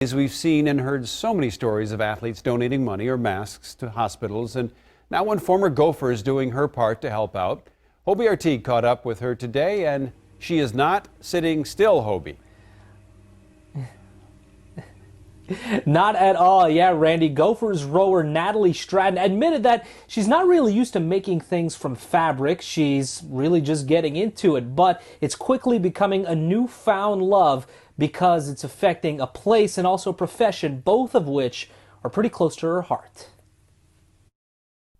We've seen and heard so many stories of athletes donating money or masks to hospitals, and now one former Gopher is doing her part to help out. Hobie Artigue caught up with her today, and she is not sitting still, Hobie. Not at all. Yeah, Randy. Gophers rower Natalie Stratton admitted that she's not really used to making things from fabric. She's really just getting into it, but it's quickly becoming a newfound love because it's affecting a place and also a profession, both of which are pretty close to her heart.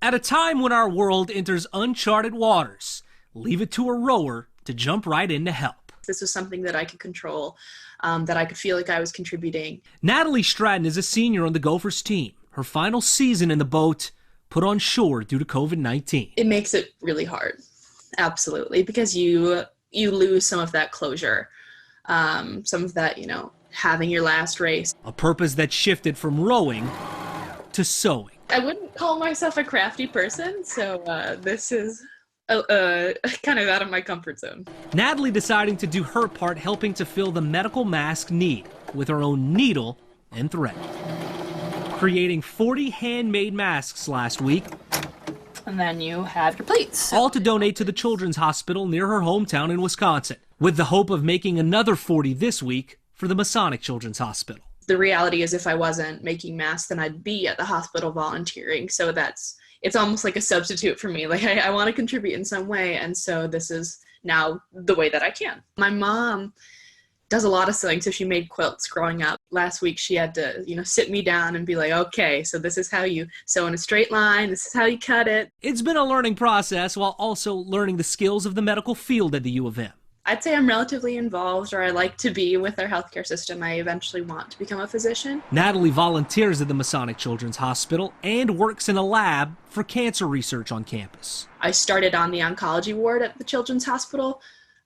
At a time when our world enters uncharted waters, leave it to a rower to jump right in to help. This was something that I could control, that I could feel like I was contributing. Natalie Stratton is a senior on the Gophers team. Her final season in the boat put on shore due to COVID-19. It makes it really hard, absolutely, because you lose some of that closure, some of that, having your last race. A purpose that shifted from rowing to sewing. I wouldn't call myself a crafty person, so this is kind of out of my comfort zone. Natalie deciding to do her part, helping to fill the medical mask need with her own needle and thread. Creating 40 handmade masks last week. And then you have your plates. All to donate to the Children's Hospital near her hometown in Wisconsin, with the hope of making another 40 this week for the Masonic Children's Hospital. The reality is if I wasn't making masks, then I'd be at the hospital volunteering. So it's almost like a substitute for me. Like I want to contribute in some way. And so this is now the way that I can. My mom does a lot of sewing, so she made quilts growing up. Last week she had to, sit me down and be like, okay, so this is how you sew in a straight line. This is how you cut it. It's been a learning process while also learning the skills of the medical field at the U of M. I'd say I'm relatively involved, or I like to be with our healthcare system. I eventually want to become a physician. Natalie volunteers at the Masonic Children's Hospital and works in a lab for cancer research on campus. I started on the oncology ward at the Children's Hospital.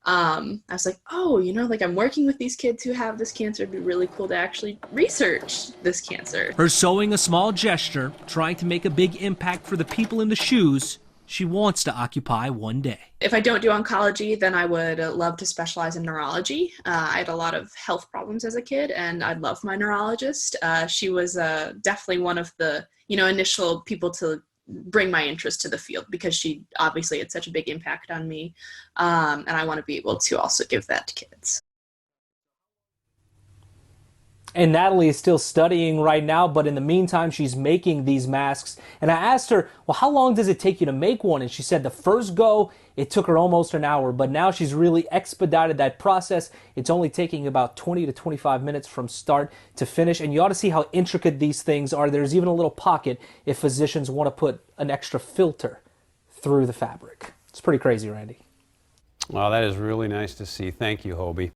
I was like, I'm working with these kids who have this cancer. It'd be really cool to actually research this cancer. Her sewing a small gesture, trying to make a big impact for the people in the shoes she wants to occupy one day. If I don't do oncology, then I would love to specialize in neurology. I had a lot of health problems as a kid, and I love my neurologist. She was definitely one of the initial people to bring my interest to the field, because she obviously had such a big impact on me, and I want to be able to also give that to kids. And Natalie is still studying right now, but in the meantime, she's making these masks. And I asked her, well, how long does it take you to make one? And she said the first go, it took her almost an hour, but now she's really expedited that process. It's only taking about 20 to 25 minutes from start to finish. And you ought to see how intricate these things are. There's even a little pocket if physicians want to put an extra filter through the fabric. It's pretty crazy, Randy. Well, that is really nice to see. Thank you, Hobie.